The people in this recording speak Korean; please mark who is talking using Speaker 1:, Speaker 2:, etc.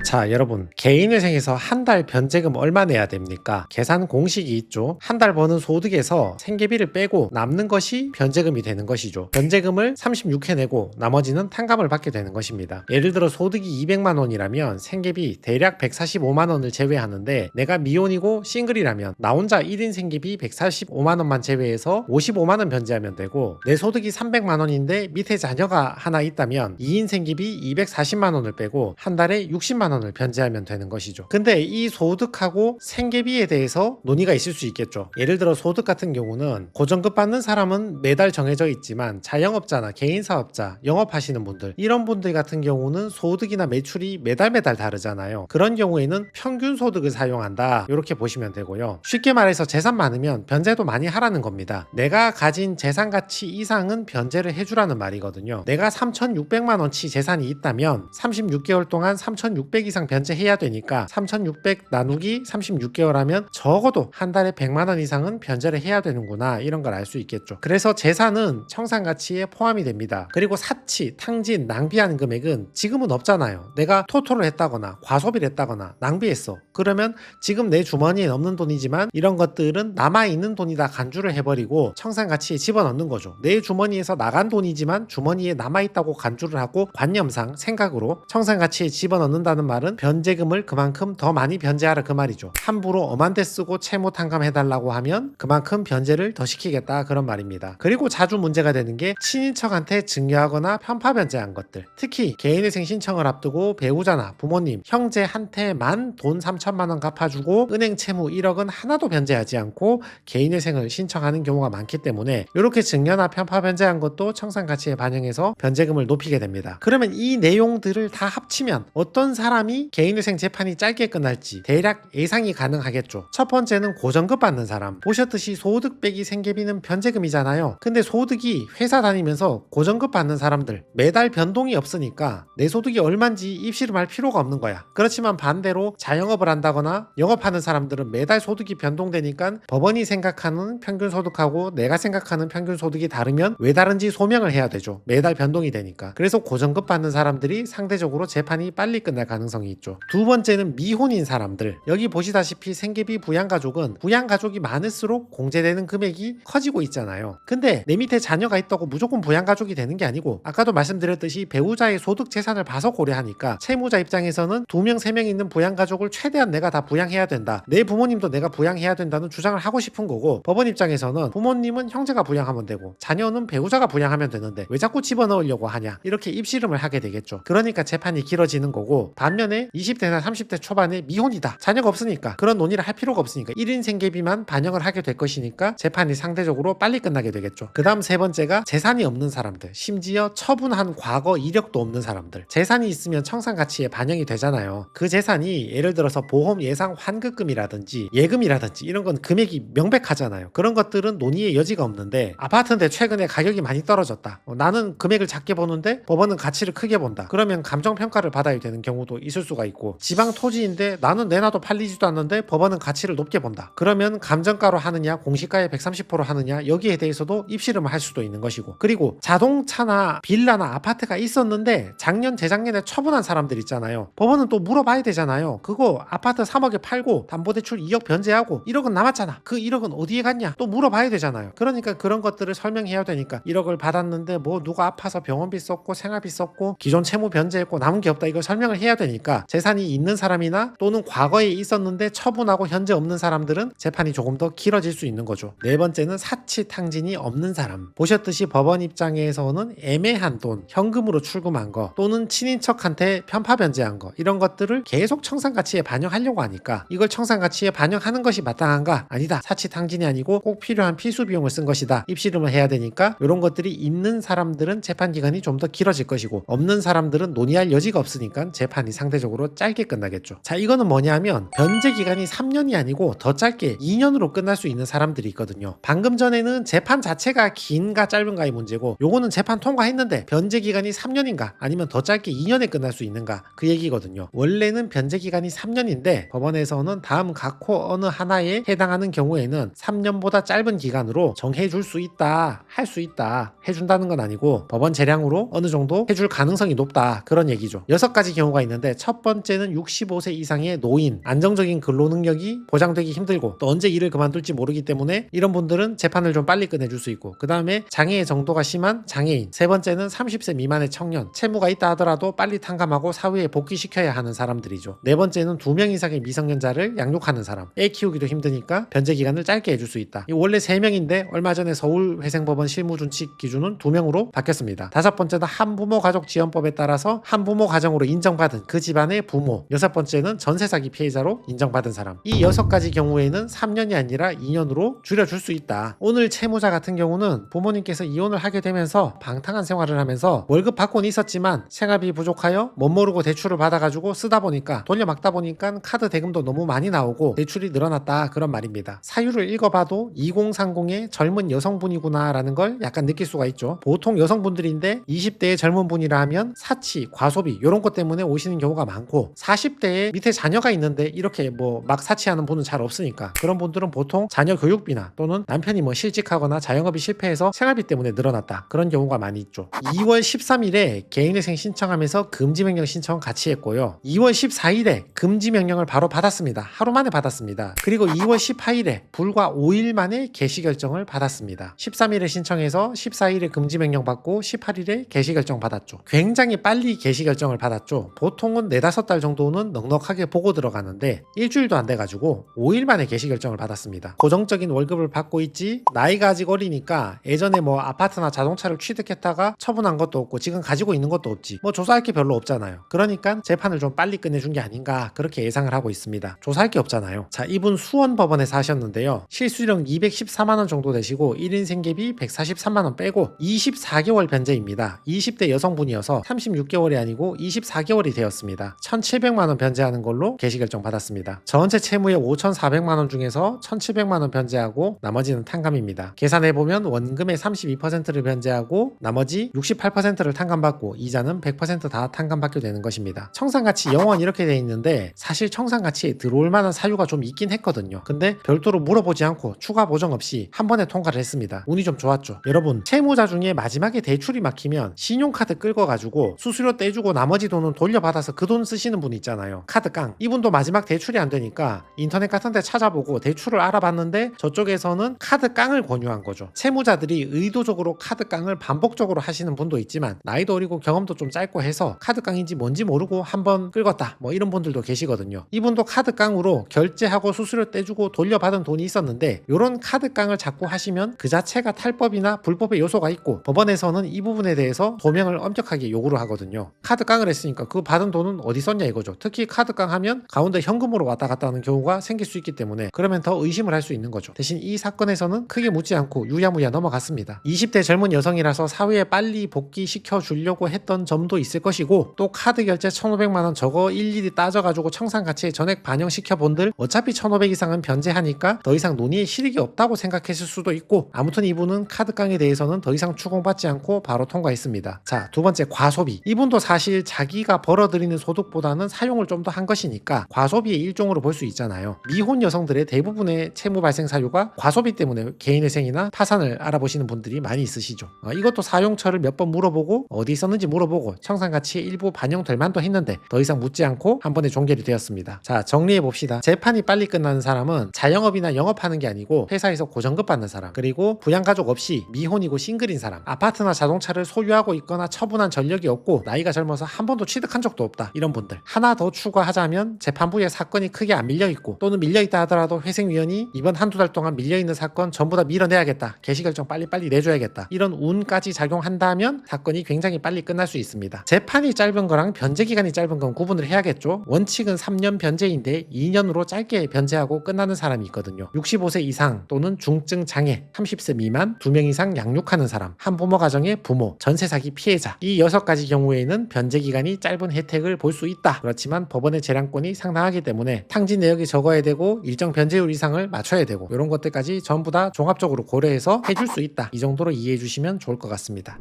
Speaker 1: 자, 여러분, 개인회생에서 한 달 변제금 얼마 내야 됩니까? 계산 공식이 있죠. 한 달 버는 소득에서 생계비를 빼고 남는 것이 변제금이 되는 것이죠. 변제금을 36회 내고 나머지는 탕감을 받게 되는 것입니다. 예를 들어 소득이 200만 원이라면 생계비 대략 145만 원을 제외하는데, 내가 미혼이고 싱글이라면 나 혼자 1인 생계비 145만 원만 제외해서 55만 원 변제하면 되고, 내 소득이 300만 원인데 밑에 자녀가 하나 있다면 2인 생계비 240만 원을 빼고 한 달에 60만 원을 변제하면 되는 것이죠. 근데 이 소득하고 생계비에 대해서 논의가 있을 수 있겠죠. 예를 들어 소득 같은 경우는 고정급 받는 사람은 매달 정해져 있지만, 자영업자나 개인사업자, 영업하시는 분들, 이런 분들 같은 경우는 소득이나 매출이 매달 다르잖아요. 그런 경우에는 평균 소득을 사용한다, 이렇게 보시면 되고요. 쉽게 말해서 재산 많으면 변제도 많이 하라는 겁니다. 내가 가진 재산 가치 이상은 변제를 해주라는 말이거든요. 내가 3,600만 원치 재산이 있다면 36개월 동안 3,600 이상 변제해야 되니까 3,600 나누기 36개월 하면 적어도 한 달에 100만 원 이상은 변제를 해야 되는구나, 이런 걸 알 수 있겠죠. 그래서 재산은 청산가치에 포함이 됩니다. 그리고 사치, 탕진, 낭비하는 금액은 지금은 없잖아요. 내가 토토를 했다거나 과소비를 했다거나 낭비했어. 그러면 지금 내 주머니에 없는 돈이지만 이런 것들은 남아있는 돈이다 간주를 해버리고 청산가치에 집어넣는 거죠. 내 주머니에서 나간 돈이지만 주머니에 남아있다고 간주를 하고 관념상 생각으로 청산가치에 집어넣는다는 말은 변제금을 그만큼 더 많이 변제하라, 그 말이죠. 함부로 엄한 데 쓰고 채무 탕감해달라고 하면 그만큼 변제를 더 시키겠다, 그런 말입니다. 그리고 자주 문제가 되는 게 친인척한테 증여하거나 편파 변제한 것들. 특히 개인회생 신청을 앞두고 배우자나 부모님, 형제한테만 돈 3천만 원 갚아주고 은행 채무 1억은 하나도 변제하지 않고 개인회생을 신청하는 경우가 많기 때문에, 이렇게 증여나 편파 변제한 것도 청산가치에 반영해서 변제금을 높이게 됩니다. 그러면 이 내용들을 다 합치면 어떤 사람이 개인회생 재판이 짧게 끝날지 대략 예상이 가능하겠죠. 첫 번째는 고정급 받는 사람. 보셨듯이 소득 빼기 생계비는 변제금이잖아요. 근데 소득이 회사 다니면서 고정급 받는 사람들, 매달 변동이 없으니까 내 소득이 얼만지 입씨름할 필요가 없는 거야. 그렇지만 반대로 자영업을 한다거나 영업하는 사람들은 매달 소득이 변동되니까 법원이 생각하는 평균 소득하고 내가 생각하는 평균 소득이 다르면 왜 다른지 소명을 해야 되죠. 매달 변동이 되니까. 그래서 고정급 받는 사람들이 상대적으로 재판이 빨리 끝날 가능성이 있죠. 두 번째는 미혼인 사람들. 여기 보시다시피 생계비 부양가족은 부양가족이 많을수록 공제되는 금액이 커지고 있잖아요. 근데 내 밑에 자녀가 있다고 무조건 부양가족이 되는 게 아니고, 아까도 말씀드렸듯이 배우자의 소득 재산을 봐서 고려하니까 채무자 입장에서는 2명 3명 있는 부양가족을 최대한 내가 다 부양해야 된다, 내 부모님도 내가 부양해야 된다는 주장을 하고 싶은 거고, 법원 입장에서는 부모님은 형제가 부양하면 되고 자녀는 배우자가 부양하면 되는데 왜 자꾸 집어넣으려고 하냐, 이렇게 입씨름을 하게 되겠죠. 그러니까 재판이 길어지는 거고, 반면에 20대나 30대 초반에 미혼이다, 자녀가 없으니까 그런 논의를 할 필요가 없으니까 1인 생계비만 반영을 하게 될 것이니까 재판이 상대적으로 빨리 끝나게 되겠죠. 그 다음 세 번째가 재산이 없는 사람들, 심지어 처분한 과거 이력도 없는 사람들. 재산이 있으면 청산가치에 반영이 되잖아요. 그 재산이 예를 들어서 보험 예상 환급금이라든지 예금이라든지 이런 건 금액이 명백하잖아요. 그런 것들은 논의의 여지가 없는데, 아파트인데 최근에 가격이 많이 떨어졌다, 나는 금액을 작게 보는데 법원은 가치를 크게 본다, 그러면 감정평가를 받아야 되는 경우도 있을 수가 있고, 지방 토지인데 나는 내놔도 팔리지도 않는데 법원은 가치를 높게 본다, 그러면 감정가로 하느냐 공시가의 130% 하느냐, 여기에 대해서도 입씨름을 할 수도 있는 것이고, 그리고 자동차나 빌라나 아파트가 있었는데 작년 재작년에 처분한 사람들 있잖아요. 법원은 또 물어봐야 되잖아요. 그거 아파트 3억에 팔고 담보대출 2억 변제하고 1억은 남았잖아, 그 1억은 어디에 갔냐, 또 물어봐야 되잖아요. 그러니까 그런 것들을 설명해야 되니까 1억을 받았는데 뭐 누가 아파서 병원비 썼고 생활비 썼고 기존 채무 변제했고 남은 게 없다, 이걸 설명을 해야 되니까 재산이 있는 사람이나 또는 과거에 있었는데 처분하고 현재 없는 사람들은 재판이 조금 더 길어질 수 있는 거죠. 네 번째는 사치 탕진이 없는 사람. 보셨듯이 법원 입장에서는 애매한 돈, 현금으로 출금한 거 또는 친인척한테 편파 변제한 거, 이런 것들을 계속 청산가치에 반영하려고 하니까 이걸 청산가치에 반영하는 것이 마땅한가? 아니다, 사치 탕진이 아니고 꼭 필요한 필수 비용을 쓴 것이다, 입씨름을 해야 되니까 이런 것들이 있는 사람들은 재판 기간이 좀 더 길어질 것이고, 없는 사람들은 논의할 여지가 없으니까 재판이 상대적으로 짧게 끝나겠죠. 자, 이거는 뭐냐면 변제 기간이 3년이 아니고 더 짧게 2년으로 끝날 수 있는 사람들이 있거든요. 방금 전에는 재판 자체가 긴가 짧은가의 문제고, 요거는 재판 통과했는데 변제 기간이 3년인가 아니면 더 짧게 2년에 끝날 수 있는가, 그 얘기거든요. 원래는 변제 기간이 3년인데 법원에서는 다음 각호 어느 하나에 해당하는 경우에는 3년보다 짧은 기간으로 정해줄 수 있다, 할 수 있다, 해준다는 건 아니고 법원 재량으로 어느 정도 해줄 가능성이 높다, 그런 얘기죠. 6가지 경우가 있는데 첫 번째는 65세 이상의 노인, 안정적인 근로 능력이 보장되기 힘들고 또 언제 일을 그만둘지 모르기 때문에 이런 분들은 재판을 좀 빨리 끝내줄 수 있고, 그 다음에 장애의 정도가 심한 장애인, 세 번째는 30세 미만의 청년, 채무가 있다 하더라도 빨리 탕감하고 사회에 복귀시켜야 하는 사람들이죠. 네 번째는 2명 이상의 미성년자를 양육하는 사람, 애 키우기도 힘드니까 변제 기간을 짧게 해줄 수 있다. 원래 3명인데 얼마 전에 서울회생법원 실무준칙 기준은 2명으로 바뀌었습니다. 다섯 번째는 한부모 가족지원법에 따라서 한부모 가정으로 인정받은 그 집안의 부모, 여섯 번째는 전세사기 피해자로 인정받은 사람. 이 6가지 경우에는 3년이 아니라 2년으로 줄여줄 수 있다. 오늘 채무자 같은 경우는 부모님께서 이혼을 하게 되면서 방탕한 생활을 하면서 월급 받고는 있었지만 생활비 부족하여 못 모르고 대출을 받아가지고 쓰다 보니까 돌려막다 보니까 카드 대금도 너무 많이 나오고 대출이 늘어났다, 그런 말입니다. 사유를 읽어봐도 2030의 젊은 여성분이구나 라는 걸 약간 느낄 수가 있죠. 보통 여성분들인데 20대의 젊은 분이라 하면 사치, 과소비 이런 것 때문에 오시는 경우가 많고, 40대에 밑에 자녀가 있는데 이렇게 막 사치하는 분은 잘 없으니까 그런 분들은 보통 자녀 교육비나 또는 남편이 실직하거나 자영업이 실패해서 생활비 때문에 늘어났다, 그런 경우가 많이 있죠. 2월 13일에 개인회생 신청하면서 금지명령 신청 같이 했고요. 2월 14일에 금지명령을 바로 받았습니다. 하루 만에 받았습니다. 그리고 2월 18일에 불과 5일 만에 개시결정을 받았습니다. 13일에 신청해서 14일에 금지명령 받고 18일에 개시결정 받았죠. 굉장히 빨리 개시결정을 받았죠. 보통은 4-5달 정도는 넉넉하게 보고 들어가는데 일주일도 안 돼가지고 5일 만에 개시결정을 받았습니다. 고정적인 월급을 받고 있지, 나이가 아직 어리니까 예전에 아파트나 자동차를 취득했다가 처분한 것도 없고 지금 가지고 있는 것도 없지, 조사할 게 별로 없잖아요. 그러니까 재판을 좀 빨리 끝내준 게 아닌가, 그렇게 예상을 하고 있습니다. 조사할 게 없잖아요. 자, 이분 수원법원에서 하셨는데요. 실수령 214만원 정도 되시고 1인 생계비 143만원 빼고 24개월 변제입니다. 20대 여성분이어서 36개월이 아니고 24개월이 되었습니다. 1,700만원 변제하는 걸로 개시결정 받았습니다. 전체 채무의 5,400만원 중에서 1,700만원 변제하고 나머지는 탕감입니다. 계산해보면 원금의 32%를 변제하고 나머지 68%를 탕감받고 이자는 100% 다 탕감받게 되는 것입니다. 청산가치 0원 이렇게 돼 있는데 사실 청산가치에 들어올 만한 사유가 좀 있긴 했거든요. 근데 별도로 물어보지 않고 추가 보정 없이 한 번에 통과를 했습니다. 운이 좀 좋았죠. 여러분, 채무자 중에 마지막에 대출이 막히면 신용카드 끌어가지고 수수료 떼주고 나머지 돈은 돌려받아서 그 돈 쓰시는 분 있잖아요. 카드 깡. 이분도 마지막 대출이 안 되니까 인터넷 같은 데 찾아보고 대출을 알아봤는데 저쪽에서는 카드 깡을 권유한 거죠. 채무자들이 의도적으로 카드 깡을 반복적으로 하시는 분도 있지만 나이도 어리고 경험도 좀 짧고 해서 카드 깡인지 뭔지 모르고 한번 끌었다, 이런 분들도 계시거든요. 이분도 카드 깡으로 결제하고 수수료 떼주고 돌려받은 돈이 있었는데 이런 카드 깡을 자꾸 하시면 그 자체가 탈법이나 불법의 요소가 있고 법원에서는 이 부분에 대해서 소명을 엄격하게 요구를 하거든요. 카드 깡을 했으니까 그 받은 돈은 어디 썼냐 이거죠. 특히 카드 깡 하면 가운데 현금으로 왔다 갔다 하는 경우가 생길 수 있기 때문에 그러면 더 의심을 할 수 있는 거죠. 대신 이 사건에서는 크게 묻지 않고 유야무야 넘어갔습니다. 20대 젊은 여성이라서 사회에 빨리 복귀시켜 주려고 했던 점도 있을 것이고, 또 카드 결제 1,500만원 저거 일일이 따져가지고 청산가치에 전액 반영시켜 본들 어차피 1,500 이상은 변제하니까 더 이상 논의의 실익이 없다고 생각했을 수도 있고, 아무튼 이분은 카드 깡에 대해서는 더 이상 추궁받지 않고 바로 통과했습니다. 자, 두 번째 과소비. 이분도 사실 자기가 벌어들이는 소득보다는 사용을 좀 더 한 것이니까 과소비의 일종으로 볼 수 있잖아요. 미혼 여성들의 대부분의 채무 발생 사유가 과소비 때문에 개인회생이나 파산을 알아보시는 분들이 많이 있으시죠. 이것도 사용처를 몇 번 물어보고 어디 있었는지 물어보고 청산가치에 일부 반영될 만도 했는데 더 이상 묻지 않고 한 번에 종결이 되었습니다. 자, 정리해봅시다. 재판이 빨리 끝나는 사람은 자영업이나 영업하는 게 아니고 회사에서 고정급 받는 사람, 그리고 부양가족 없이 미혼이고 싱글인 사람, 아파트나 자동차를 소유하고 있거나 처분한 전력이 없고 나이가 젊어서 한 번도 취득한 적도 없다, 이런 분들. 하나 더 추가하자면 재판부에 사건이 크게 안 밀려있고 또는 밀려있다 하더라도 회생위원이 이번 한두 달 동안 밀려있는 사건 전부 다 밀어내야겠다, 개시결정 빨리빨리 내줘야겠다, 이런 운까지 작용한다면 사건이 굉장히 빨리 끝날 수 있습니다. 재판이 짧은 거랑 변제기간이 짧은 건 구분을 해야겠죠. 원칙은 3년 변제인데 2년으로 짧게 변제하고 끝나는 사람이 있거든요. 65세 이상 또는 중증 장애, 30세 미만, 2명 이상 양육하는 사람, 한부모 가정의 부모, 전세사기 피해자, 이 6가지 경우에는 변제기간이 짧은 혜택을 볼 수 있다. 그렇지만 법원의 재량권이 상당하기 때문에 탕진 내역이 적어야 되고 일정 변제율 이상을 맞춰야 되고 이런 것들까지 전부 다 종합적으로 고려해서 해줄 수 있다, 이 정도로 이해해 주시면 좋을 것 같습니다.